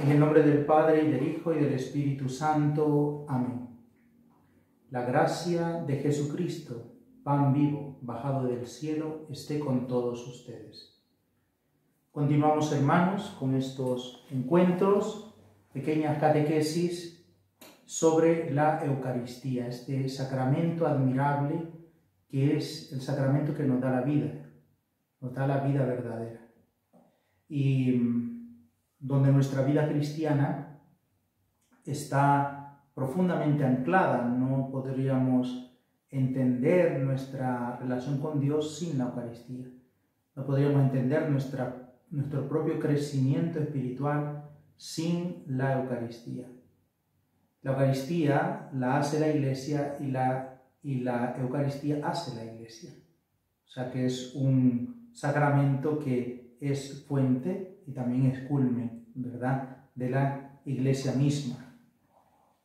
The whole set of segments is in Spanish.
En el nombre del Padre, y del Hijo, y del Espíritu Santo. Amén. La gracia de Jesucristo, pan vivo, bajado del cielo, esté con todos ustedes. Continuamos, hermanos, con estos encuentros, pequeñas catequesis sobre la Eucaristía, este sacramento admirable que es el sacramento que nos da la vida verdadera. Y donde nuestra vida cristiana está profundamente anclada. No podríamos entender nuestra relación con Dios sin la Eucaristía. No podríamos entender nuestro propio crecimiento espiritual sin la Eucaristía. La Eucaristía la hace la Iglesia y la Eucaristía hace la Iglesia. O sea que es un sacramento que es fuente y también es culmen, ¿verdad?, de la Iglesia misma.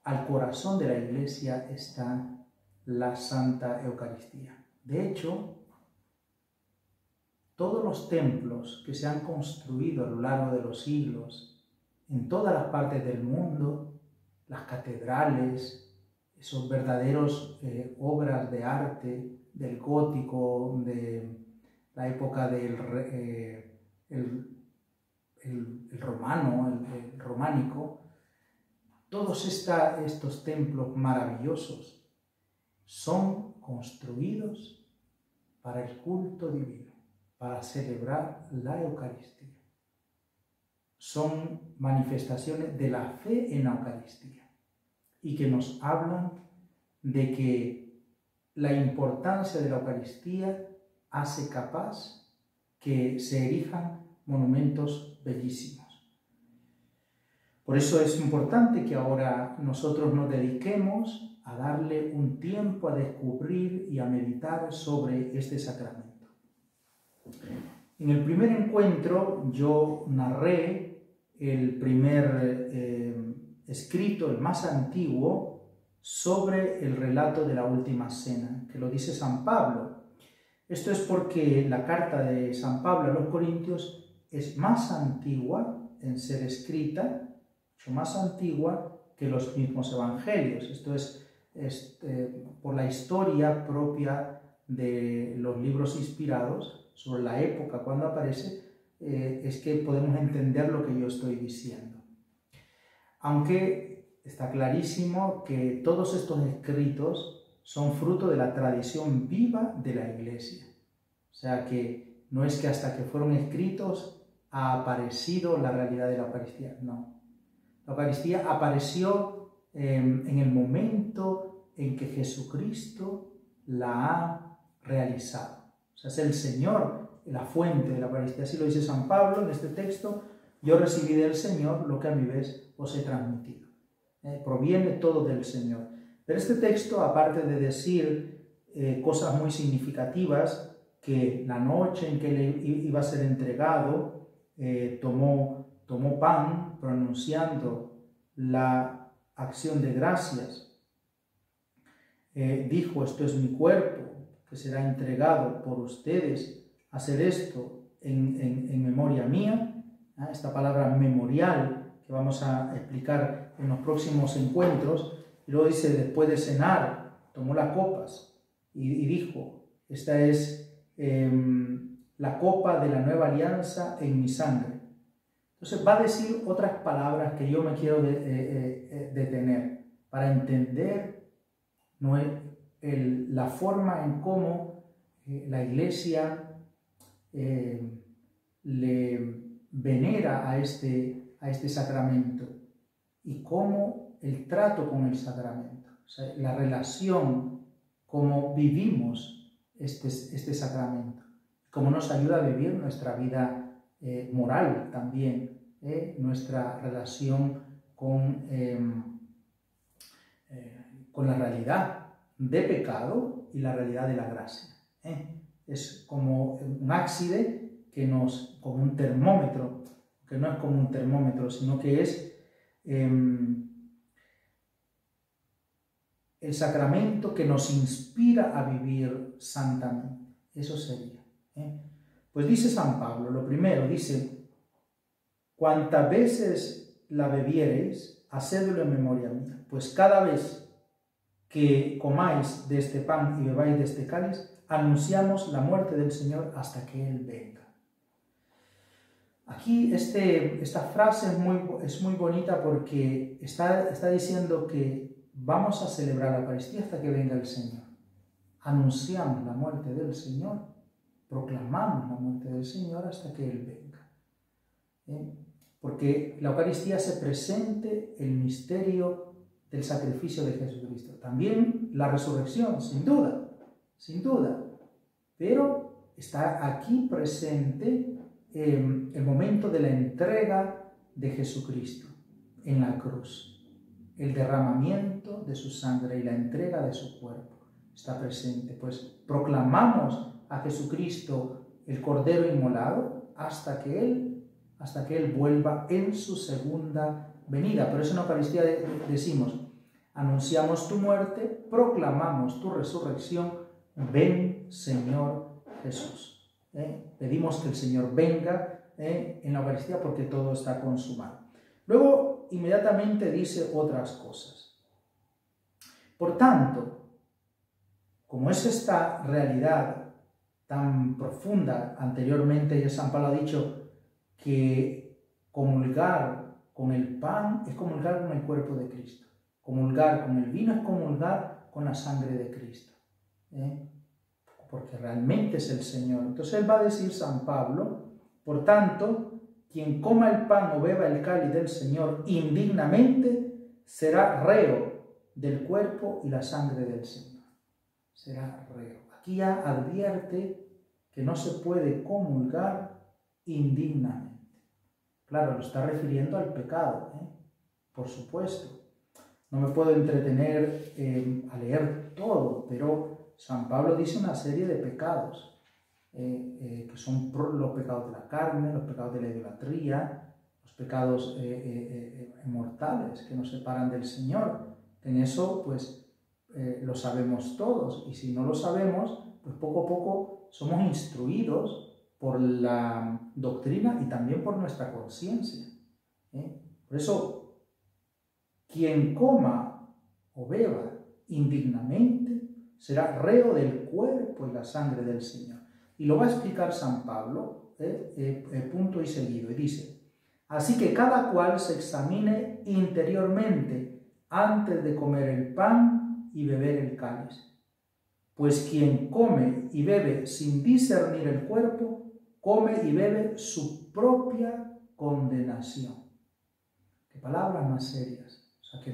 Al corazón de la Iglesia está la Santa Eucaristía. De hecho, todos los templos que se han construido a lo largo de los siglos, en todas las partes del mundo, las catedrales, esos verdaderos obras de arte del gótico, de la época del el románico, todos estos templos maravillosos son construidos para el culto divino, para celebrar la Eucaristía. Son manifestaciones de la fe en la Eucaristía y que nos hablan de que la importancia de la Eucaristía hace capaz que se erijan monumentos bellísimos. Por eso es importante que ahora nosotros nos dediquemos a darle un tiempo a descubrir y a meditar sobre este sacramento. En el primer encuentro yo narré el primer escrito, el más antiguo, sobre el relato de la Última Cena, que lo dice San Pablo. Esto es porque la carta de San Pablo a los Corintios es más antigua en ser escrita, mucho más antigua que los mismos evangelios. Esto es por la historia propia de los libros inspirados, sobre la época cuando aparece, es que podemos entender lo que yo estoy diciendo. Aunque está clarísimo que todos estos escritos son fruto de la tradición viva de la Iglesia. O sea que no es que hasta que fueron escritos ha aparecido la realidad de la Eucaristía, no. La Eucaristía apareció en el momento en que Jesucristo la ha realizado. O sea, es el Señor la fuente de la Eucaristía. Así lo dice San Pablo en este texto: yo recibí del Señor lo que a mi vez os he transmitido. Proviene todo del Señor. Pero este texto, aparte de decir cosas muy significativas, que la noche en que le iba a ser entregado, tomó pan, pronunciando la acción de gracias. Dijo: esto es mi cuerpo, que será entregado por ustedes. Hacer esto en memoria mía. Esta palabra memorial que vamos a explicar en los próximos encuentros. Y luego dice: después de cenar, tomó las copas y dijo: esta es la copa de la nueva alianza en mi sangre. Entonces va a decir otras palabras que yo me quiero detener para entender la forma en cómo la Iglesia le venera a este sacramento y cómo el trato con el sacramento, o sea, la relación, cómo vivimos este sacramento, cómo nos ayuda a vivir nuestra vida moral también, nuestra relación con la realidad de pecado y la realidad de la gracia. Es como un ábside como un termómetro, que no es como un termómetro, sino que es el sacramento que nos inspira a vivir santamente. Eso sería. Pues dice San Pablo, lo primero, dice: cuantas veces la bebiereis, hacedlo en memoria mía. Pues cada vez que comáis de este pan y bebáis de este cáliz, anunciamos la muerte del Señor hasta que Él venga. Aquí esta frase es muy bonita porque está diciendo que vamos a celebrar la Eucaristía hasta que venga el Señor. Anunciamos la muerte del Señor, proclamamos la muerte del Señor hasta que Él venga. Porque la Eucaristía se presente el misterio del sacrificio de Jesucristo. También la resurrección, sin duda, pero está aquí presente el momento de la entrega de Jesucristo en la cruz, el derramamiento de su sangre y la entrega de su cuerpo está presente. Pues proclamamos a Jesucristo el Cordero inmolado hasta que Él vuelva en su segunda venida. Por eso en la Eucaristía decimos: anunciamos tu muerte, proclamamos tu resurrección, ven Señor Jesús. Pedimos que el Señor venga en la Eucaristía porque todo está consumado. Luego inmediatamente dice otras cosas. Por tanto, como es esta realidad tan profunda, anteriormente ya San Pablo ha dicho que comulgar con el pan es comulgar con el cuerpo de Cristo. Comulgar con el vino es comulgar con la sangre de Cristo. Porque realmente es el Señor. Entonces él va a decir, San Pablo, por tanto, quien coma el pan o beba el cáliz del Señor indignamente será reo del cuerpo y la sangre del Señor. Será reo. Aquí ya advierte que no se puede comulgar indignamente. Claro, lo está refiriendo al pecado, por supuesto. No me puedo entretener a leer todo, pero San Pablo dice una serie de pecados, que son los pecados de la carne, los pecados de la idolatría, los pecados mortales que nos separan del Señor. En eso, pues, lo sabemos todos, y si no lo sabemos, pues poco a poco somos instruidos por la doctrina y también por nuestra conciencia. Por eso, quien coma o beba indignamente será reo del cuerpo y la sangre del Señor. Y lo va a explicar San Pablo, punto y seguido, y dice: así que cada cual se examine interiormente antes de comer el pan y beber el cáliz. Pues quien come y bebe sin discernir el cuerpo, come y bebe su propia condenación. Qué palabras más serias. O sea, que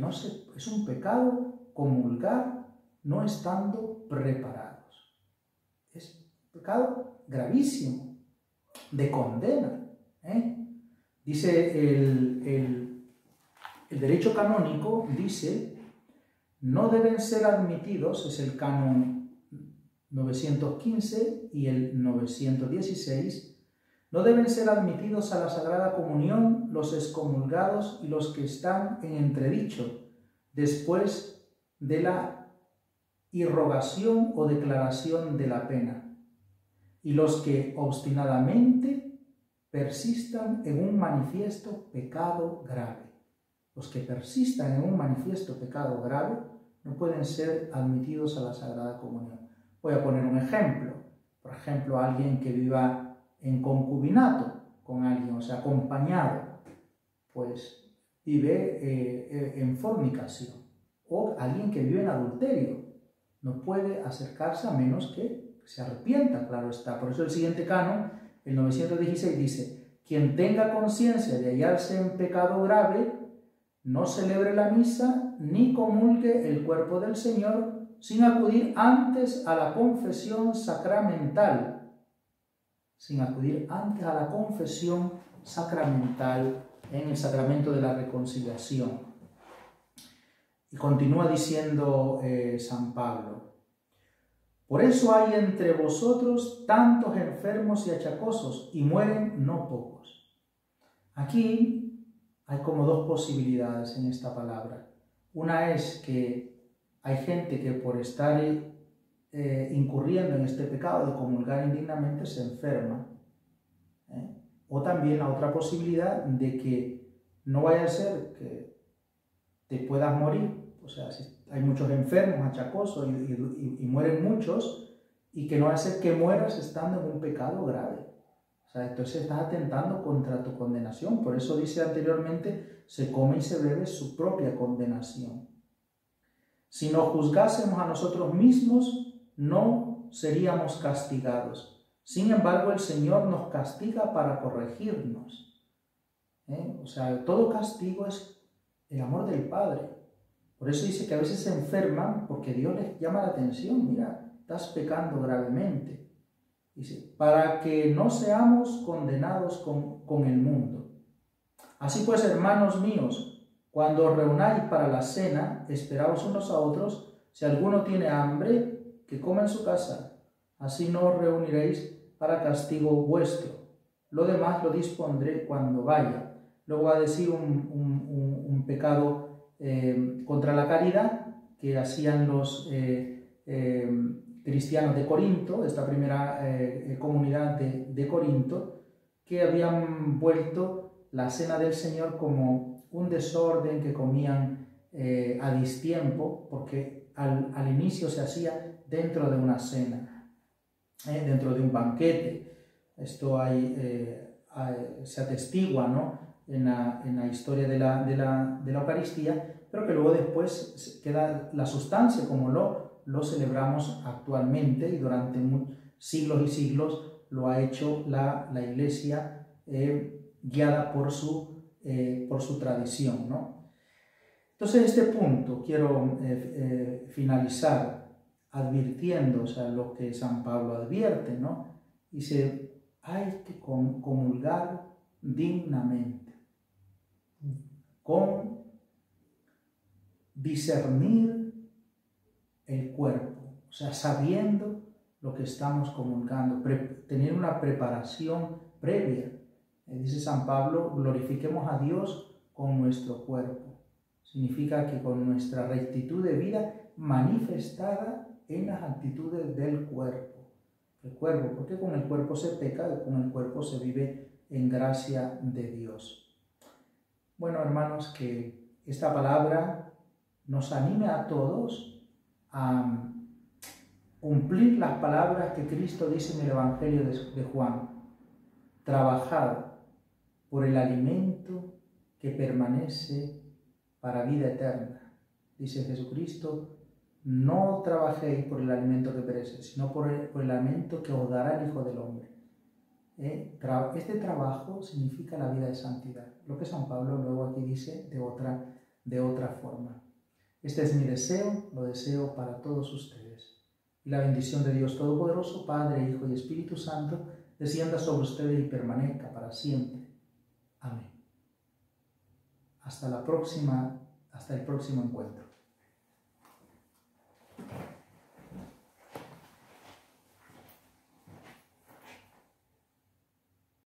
es un pecado comulgar no estando preparados. Es un pecado gravísimo, de condena. Dice el derecho canónico, dice, no deben ser admitidos, es el canon 915 y el 916, no deben ser admitidos a la Sagrada Comunión los excomulgados y los que están en entredicho después de la irrogación o declaración de la pena, y los que obstinadamente persistan en un manifiesto pecado grave. Los que persistan en un manifiesto pecado grave no pueden ser admitidos a la Sagrada Comunión. Voy a poner un ejemplo. Por ejemplo, alguien que viva en concubinato con alguien, o sea, acompañado, pues vive en fornicación. O alguien que vive en adulterio no puede acercarse a menos que se arrepienta, claro está. Por eso el siguiente canon, el 916, dice: quien tenga conciencia de hallarse en pecado grave, no celebre la misa ni comulgue el cuerpo del Señor sin acudir antes a la confesión sacramental. En el sacramento de la reconciliación. Y continúa diciendo San Pablo: por eso hay entre vosotros tantos enfermos y achacosos, y mueren no pocos. Aquí hay como dos posibilidades en esta palabra. Una es que hay gente que por estar incurriendo en este pecado de comulgar indignamente se enferma. O también la otra posibilidad de que no vaya a ser que te puedas morir. O sea, si hay muchos enfermos, achacosos y mueren muchos, y que no vaya a ser que mueras estando en un pecado grave. O sea, entonces estás atentando contra tu condenación. Por eso dice anteriormente, se come y se bebe su propia condenación. Si nos juzgásemos a nosotros mismos, no seríamos castigados. Sin embargo, el Señor nos castiga para corregirnos. O sea, todo castigo es el amor del Padre. Por eso dice que a veces se enferman porque Dios les llama la atención. Mira, estás pecando gravemente. Dice, para que no seamos condenados con el mundo. Así pues, hermanos míos, cuando os reunáis para la cena, esperaos unos a otros. Si alguno tiene hambre, que coma en su casa. Así no os reuniréis para castigo vuestro. Lo demás lo dispondré cuando vaya. Luego va a decir un pecado contra la caridad que hacían los cristianos de Corinto, esta primera comunidad de Corinto, que habían vuelto la cena del Señor como un desorden, que comían a distiempo, porque al inicio se hacía dentro de una cena, dentro de un banquete. Esto se atestigua, ¿no?, en la historia de la Eucaristía, pero que luego después queda la sustancia como lo celebramos actualmente, y durante siglos y siglos lo ha hecho la Iglesia, guiada por su tradición, ¿no? Entonces, este punto quiero finalizar advirtiendo, o sea, lo que San Pablo advierte, ¿no? Dice, hay que comulgar dignamente, con discernir el cuerpo, o sea, sabiendo lo que estamos comulgando, tener una preparación previa. Dice San Pablo, glorifiquemos a Dios con nuestro cuerpo. Significa que con nuestra rectitud de vida manifestada en las actitudes del cuerpo. El cuerpo, porque con el cuerpo se peca, con el cuerpo se vive en gracia de Dios. Bueno, hermanos, que esta palabra nos anime a todos a cumplir las palabras que Cristo dice en el Evangelio de Juan. Trabajad por el alimento que permanece para vida eterna. Dice Jesucristo, no trabajéis por el alimento que perece, sino por el alimento que os dará el Hijo del Hombre. Este trabajo significa la vida de santidad, lo que San Pablo luego aquí dice de otra forma. Este es mi deseo, lo deseo para todos ustedes. Y la bendición de Dios Todopoderoso, Padre, Hijo y Espíritu Santo, descienda sobre ustedes y permanezca para siempre. Amén. Hasta el próximo encuentro.